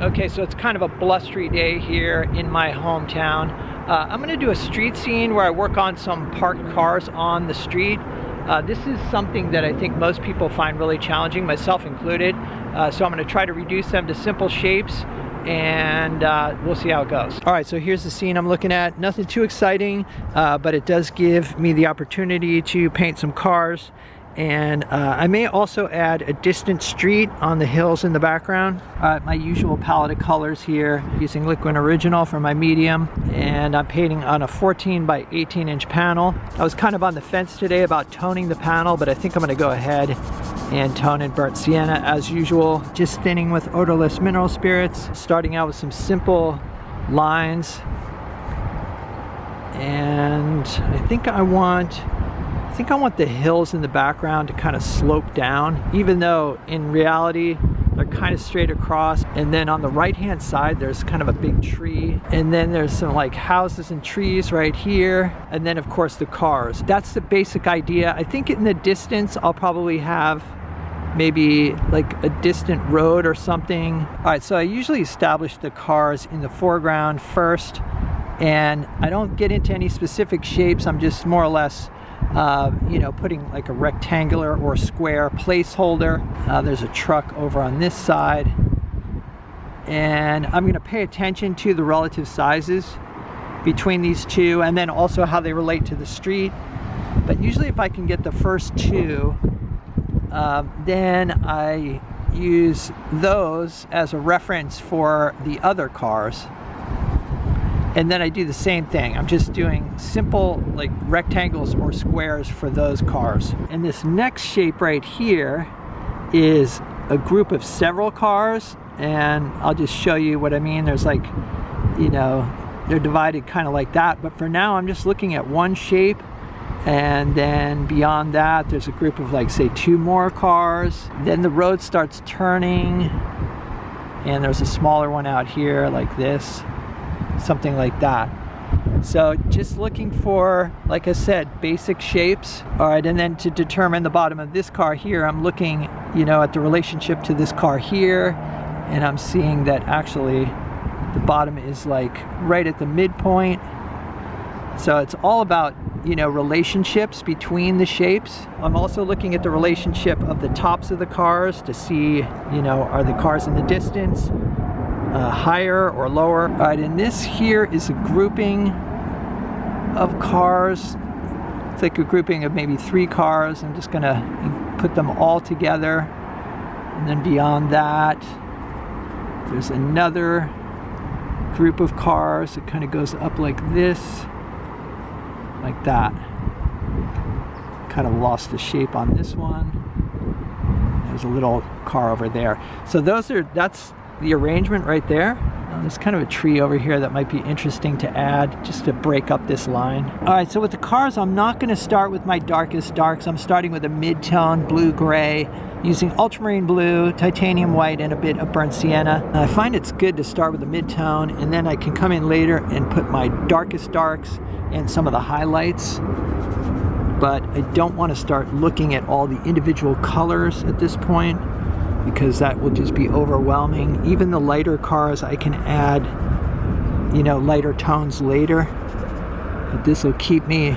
Okay, so it's kind of a blustery day here in my hometown. I'm gonna do a street scene where I work on some parked cars on the street. This is something that I think most people find really challenging, myself included. So I'm gonna try to reduce them to simple shapes, and we'll see how it goes. All right, so here's the scene I'm looking at. Nothing too exciting, but it does give me the opportunity to paint some cars. And I may also add a distant street on the hills in the background. My usual palette of colors here, using Liquid Original for my medium, and I'm painting on a 14 by 18 inch panel. I was kind of on the fence today about toning the panel, but I think I'm gonna go ahead and tone in burnt sienna as usual, just thinning with odorless mineral spirits, starting out with some simple lines. And I think I want the hills in the background to kind of slope down, even though in reality they're kind of straight across. And then on the right hand side there's kind of a big tree, and then there's some like houses and trees right here, and then of course the cars. That's the basic idea. I think in the distance I'll probably have maybe like a distant road or something. All right, so I usually establish the cars in the foreground first, and I don't get into any specific shapes. I'm just more or less you know, putting like a rectangular or square placeholder. There's a truck over on this side, and I'm going to pay attention to the relative sizes between these two, and then also how they relate to the street. But usually if I can get the first two, then I use those as a reference for the other cars. And then I do the same thing. I'm just doing simple like rectangles or squares for those cars. And this next shape right here is a group of several cars, and I'll just show you what I mean. There's like, you know, they're divided kind of like that, but for now I'm just looking at one shape, and then beyond that there's a group of like say 2 more cars. Then the road starts turning, and there's a smaller one out here like this, something like that. So just looking for, like I said, basic shapes. All right, and then to determine the bottom of this car here, I'm looking, you know, at the relationship to this car here, and I'm seeing that actually the bottom is like right at the midpoint. So it's all about, you know, relationships between the shapes. I'm also looking at the relationship of the tops of the cars to see, you know, are the cars in the distance higher or lower. All right, and this here is a grouping of cars. It's like a grouping of maybe 3 cars. I'm just gonna put them all together, and then beyond that there's another group of cars. It kind of goes up like this, like that. Kind of lost the shape on this one. There's a little car over there. So that's the arrangement right there. There's kind of a tree over here that might be interesting to add just to break up this line. All right, so with the cars, I'm not going to start with my darkest darks. I'm starting with a mid-tone blue-gray using ultramarine blue, titanium white, and a bit of burnt sienna. I find it's good to start with a mid-tone, and then I can come in later and put my darkest darks and some of the highlights. But I don't want to start looking at all the individual colors at this point, because that will just be overwhelming. Even the lighter cars, I can add, you know, lighter tones later. But this will keep me,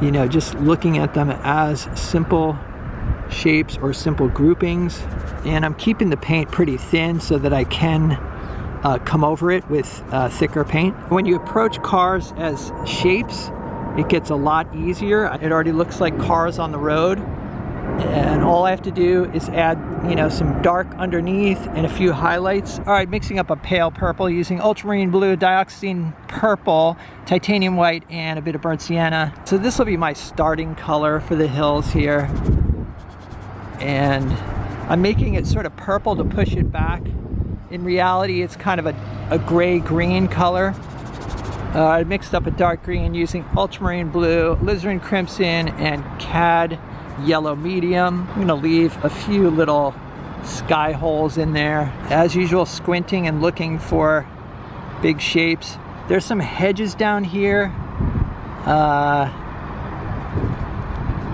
you know, just looking at them as simple shapes or simple groupings. And I'm keeping the paint pretty thin so that I can come over it with thicker paint. When you approach cars as shapes, it gets a lot easier. It already looks like cars on the road. And all I have to do is add, you know, some dark underneath and a few highlights. All right, mixing up a pale purple using ultramarine blue, dioxazine purple, titanium white, and a bit of burnt sienna. So this will be my starting color for the hills here. And I'm making it sort of purple to push it back. In reality, it's kind of a gray-green color. I mixed up a dark green using ultramarine blue, alizarin crimson, and cad yellow medium. I'm gonna leave a few little sky holes in there. As usual, squinting and looking for big shapes. There's some hedges down here.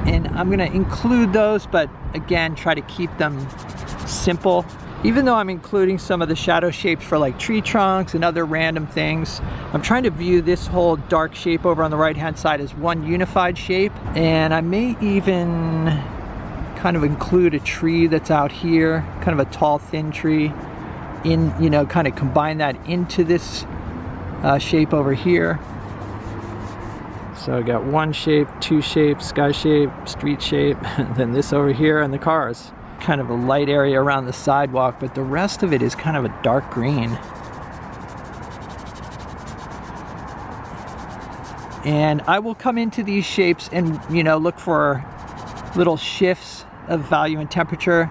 And I'm gonna include those, but again, try to keep them simple. Even though I'm including some of the shadow shapes for like tree trunks and other random things, I'm trying to view this whole dark shape over on the right hand side as one unified shape. And I may even kind of include a tree that's out here, kind of a tall thin tree, in, you know, kind of combine that into this shape over here. So I got one shape, two shapes, sky shape, street shape, and then this over here and the cars. Kind of a light area around the sidewalk, but the rest of it is kind of a dark green. And I will come into these shapes and, you know, look for little shifts of value and temperature,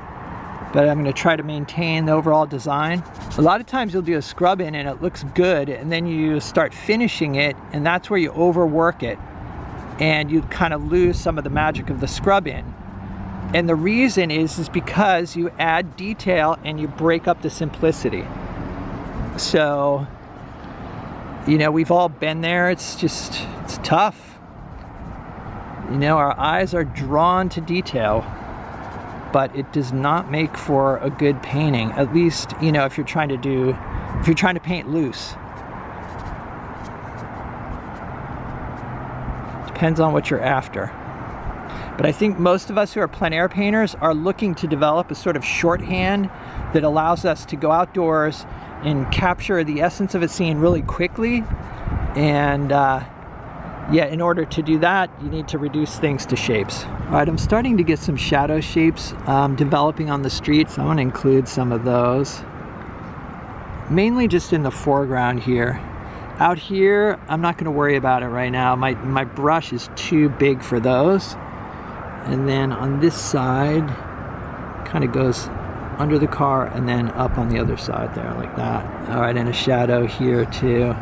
but I'm going to try to maintain the overall design. A lot of times you'll do a scrub in and it looks good, and then you start finishing it, and that's where you overwork it and you kind of lose some of the magic of the scrub in. And the reason is because you add detail and you break up the simplicity. So, you know, we've all been there. It's tough. You know, our eyes are drawn to detail, but it does not make for a good painting. At least, you know, if you're trying to paint loose. Depends on what you're after. But I think most of us who are plein air painters are looking to develop a sort of shorthand that allows us to go outdoors and capture the essence of a scene really quickly. And yeah, in order to do that, you need to reduce things to shapes. All right, I'm starting to get some shadow shapes developing on the street, so I want to include some of those. Mainly just in the foreground here. Out here, I'm not going to worry about it right now. My brush is too big for those. And then on this side, kind of goes under the car and then up on the other side there, like that. All right, and a shadow here too.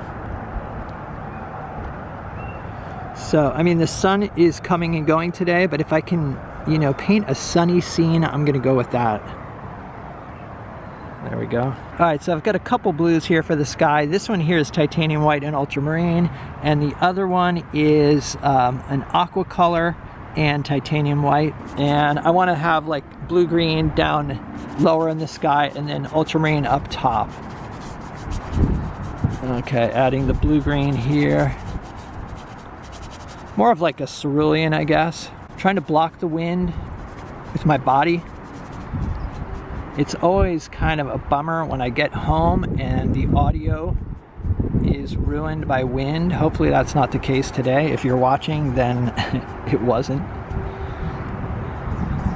So, I mean, the sun is coming and going today, but if I can, you know, paint a sunny scene, I'm gonna go with that. There we go. All right, so I've got a couple blues here for the sky. This one here is titanium white and ultramarine, and the other one is an aqua color and titanium white. And I want to have like blue-green down lower in the sky and then ultramarine up top. Okay, adding the blue-green here. More of like a cerulean, I guess. Trying to block the wind with my body. It's always kind of a bummer when I get home and the audio is ruined by wind. Hopefully that's not the case today. If you're watching, then it wasn't.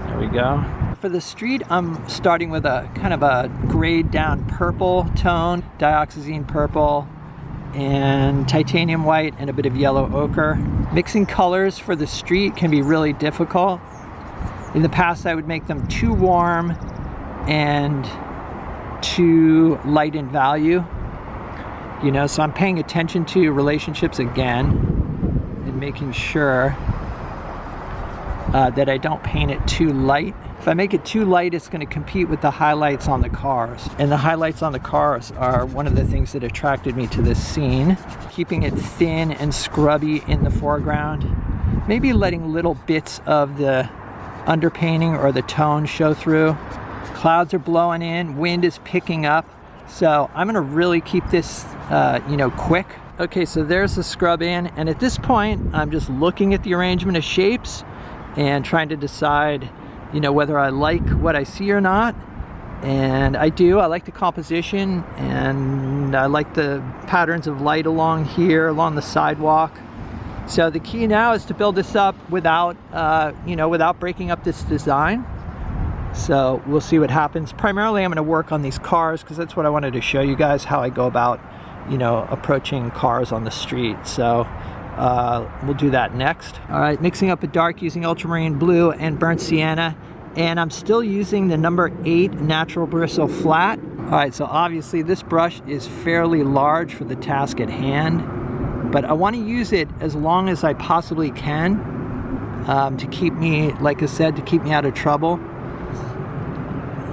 There we go. For the street, I'm starting with a kind of a grayed down purple tone, dioxazine purple, and titanium white, and a bit of yellow ochre. Mixing colors for the street can be really difficult. In the past, I would make them too warm and too light in value. You know, so I'm paying attention to relationships again and making sure that I don't paint it too light. If I make it too light, it's going to compete with the highlights on the cars. And the highlights on the cars are one of the things that attracted me to this scene. Keeping it thin and scrubby in the foreground. Maybe letting little bits of the underpainting or the tone show through. Clouds are blowing in, wind is picking up. So I'm gonna really keep this, you know, quick. Okay, so there's the scrub in, and at this point, I'm just looking at the arrangement of shapes and trying to decide, you know, whether I like what I see or not. And I do. I like the composition, and I like the patterns of light along here, along the sidewalk. So the key now is to build this up without, you know, without breaking up this design. So we'll see what happens. Primarily, I'm going to work on these cars because that's what I wanted to show you guys, how I go about, you know, approaching cars on the street. So we'll do that next. All right, mixing up a dark using ultramarine blue and burnt sienna. And I'm still using the number 8 natural bristle flat. All right, so obviously this brush is fairly large for the task at hand, but I want to use it as long as I possibly can to keep me, like I said, to keep me out of trouble.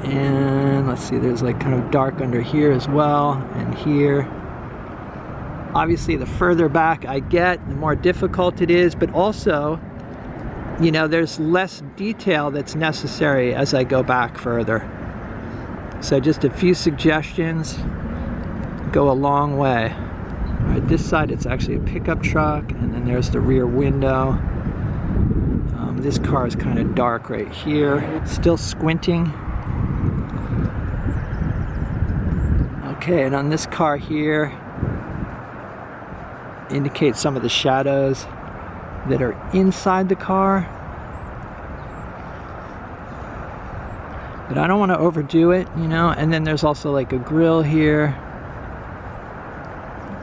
And let's see, there's like kind of dark under here as well, and here. Obviously, the further back I get, the more difficult it is, but also, you know, there's less detail that's necessary as I go back further. So just a few suggestions go a long way. All right, this side it's actually a pickup truck, and then there's the rear window. This car is kind of dark right here. Still squinting. Okay, and on this car here, indicates some of the shadows that are inside the car. But I don't want to overdo it, you know. And then there's also like a grill here.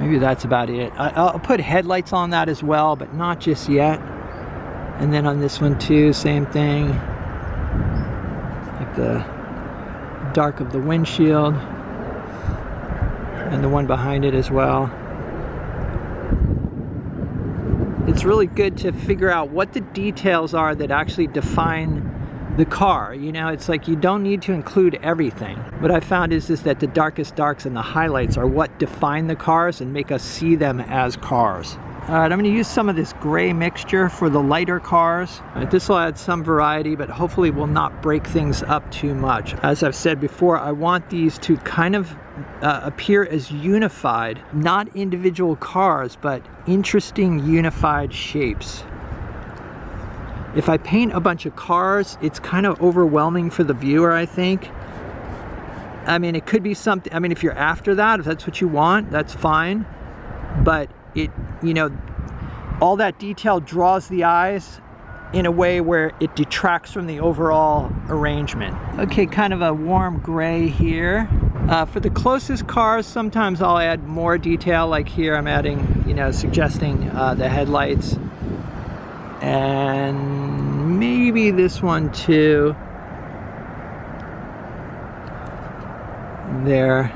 Maybe that's about it. I'll put headlights on that as well, but not just yet. And then on this one too, same thing. Like the dark of the windshield. And the one behind it as well. It's really good to figure out what the details are that actually define the car. You know, it's like you don't need to include everything. What I found is that the darkest darks and the highlights are what define the cars and make us see them as cars. All right, I'm going to use some of this gray mixture for the lighter cars. This will add some variety, but hopefully will not break things up too much. As I've said before, I want these to kind of appear as unified, not individual cars, but interesting unified shapes. If I paint a bunch of cars, it's kind of overwhelming for the viewer, I think. I mean, it could be something, I mean, if you're after that, if that's what you want, that's fine. But it, you know, all that detail draws the eyes in a way where it detracts from the overall arrangement. Okay, kind of a warm gray here. For the closest cars, sometimes I'll add more detail, like here I'm adding, you know, suggesting the headlights. And maybe this one too. There.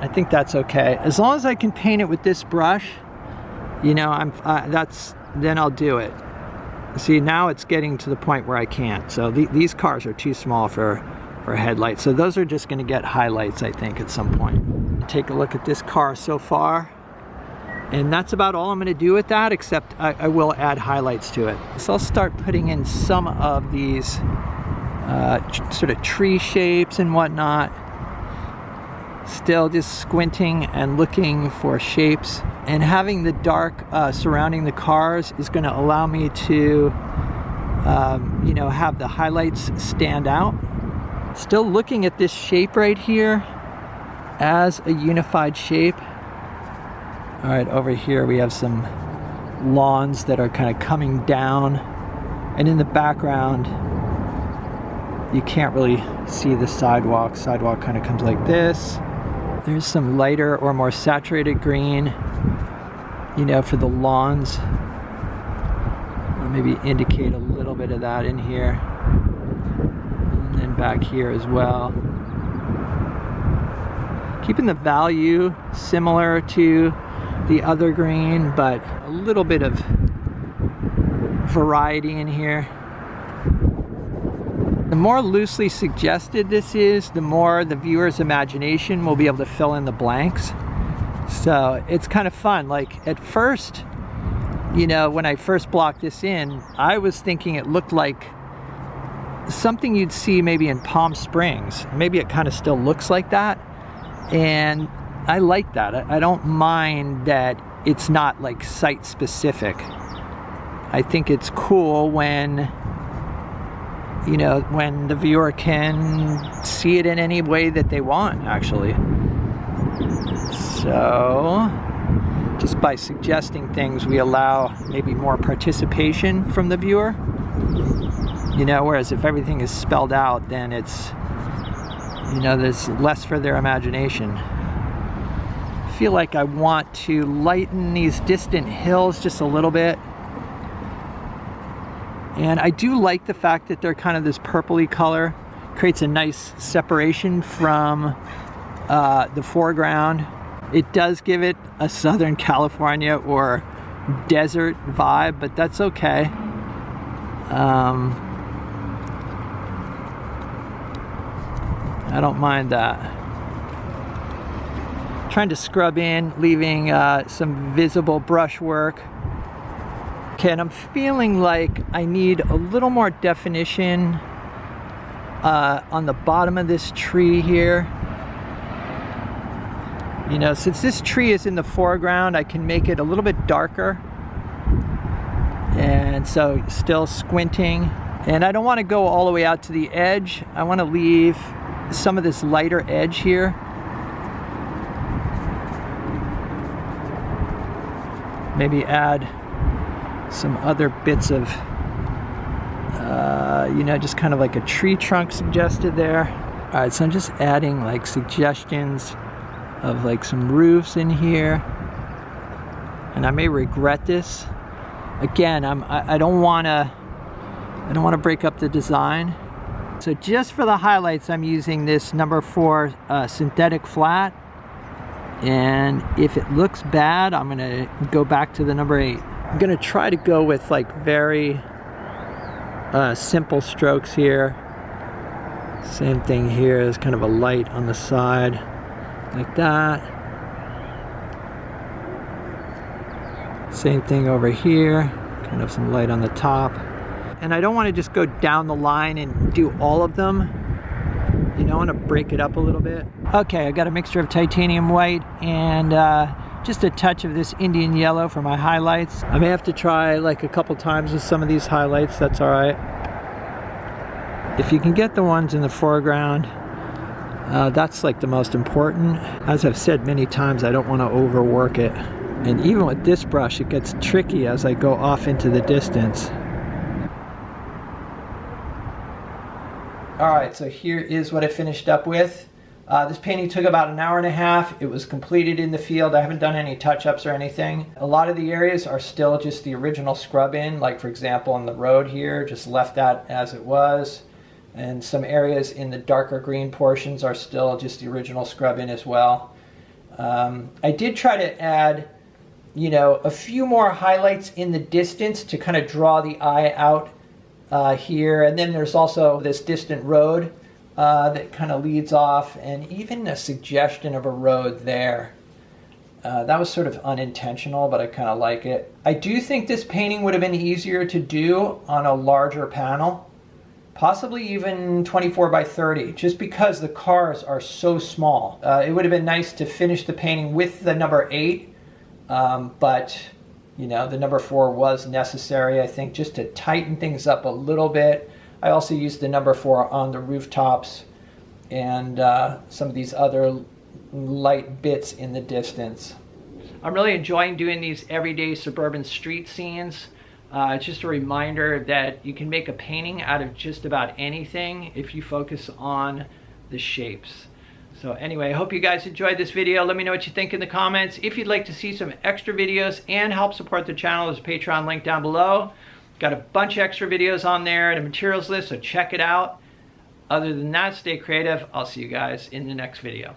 I think that's okay. As long as I can paint it with this brush, you know, then I'll do it. See, now it's getting to the point where I can't. So these cars are too small for headlights. So those are just going to get highlights, I think, at some point. Take a look at this car so far. And that's about all I'm going to do with that, except I will add highlights to it. So I'll start putting in some of these sort of tree shapes and whatnot. Still just squinting and looking for shapes. And having the dark surrounding the cars is going to allow me to, you know, have the highlights stand out. Still looking at this shape right here as a unified shape. All right, over here we have some lawns that are kind of coming down, and in the background you can't really see the sidewalk. Sidewalk kind of comes like this. There's some lighter or more saturated green, you know, for the lawns. I'll maybe indicate a little bit of that in here, and then back here as well. Keeping the value similar to the other green, but a little bit of variety in here. The more loosely suggested this is, the more the viewer's imagination will be able to fill in the blanks. So it's kind of fun. Like at first, you know, when I first blocked this in, I was thinking it looked like something you'd see maybe in Palm Springs. Maybe it kind of still looks like that. And I like that. I don't mind that it's not like site specific. I think it's cool when, you know, when the viewer can see it in any way that they want, actually. So just by suggesting things, we allow maybe more participation from the viewer. You know, whereas if everything is spelled out, then it's, you know, there's less for their imagination. I feel like I want to lighten these distant hills just a little bit. And I do like the fact that they're kind of this purpley color. Creates a nice separation from the foreground. It does give it a Southern California or desert vibe, but that's okay. I don't mind that. Trying to scrub in, leaving some visible brushwork. Okay, and I'm feeling like I need a little more definition on the bottom of this tree here. You know, since this tree is in the foreground, I can make it a little bit darker. And so still squinting. And I don't want to go all the way out to the edge. I want to leave some of this lighter edge here. Maybe add some other bits of, you know, just kind of like a tree trunk suggested there. All right, so I'm just adding like suggestions of like some roofs in here. And I may regret this. Again, I don't want to break up the design. So just for the highlights, I'm using this number 4 synthetic flat. And if it looks bad, I'm gonna go back to the number 8. I'm gonna try to go with like very simple strokes here. Same thing here, there's kind of a light on the side, like that. Same thing over here, kind of some light on the top. And I don't want to just go down the line and do all of them. You know, I want to break it up a little bit. Okay, I got a mixture of titanium white and just a touch of this Indian yellow for my highlights. I may have to try like a couple times with some of these highlights, that's all right. If you can get the ones in the foreground, that's like the most important. As I've said many times, I don't want to overwork it. And even with this brush, it gets tricky as I go off into the distance. All right, so here is what I finished up with. This painting took about an hour and a half. It was completed in the field. I haven't done any touch-ups or anything. A lot of the areas are still just the original scrub in, like for example on the road here, just left that as it was. And some areas in the darker green portions are still just the original scrub in as well. I did try to add, you know, a few more highlights in the distance to kind of draw the eye out here. And then there's also this distant road that kind of leads off, and even a suggestion of a road there. That was sort of unintentional, but I kind of like it. I do think this painting would have been easier to do on a larger panel, possibly even 24 by 30, just because the cars are so small. It would have been nice to finish the painting with the number 8, but you know, the number 4 was necessary, I think, just to tighten things up a little bit. I also used the number 4 on the rooftops and some of these other light bits in the distance. I'm really enjoying doing these everyday suburban street scenes. It's just a reminder that you can make a painting out of just about anything if you focus on the shapes. So anyway, I hope you guys enjoyed this video. Let me know what you think in the comments. If you'd like to see some extra videos and help support the channel, there's a Patreon link down below. Got a bunch of extra videos on there and a materials list, so check it out. Other than that, stay creative. I'll see you guys in the next video.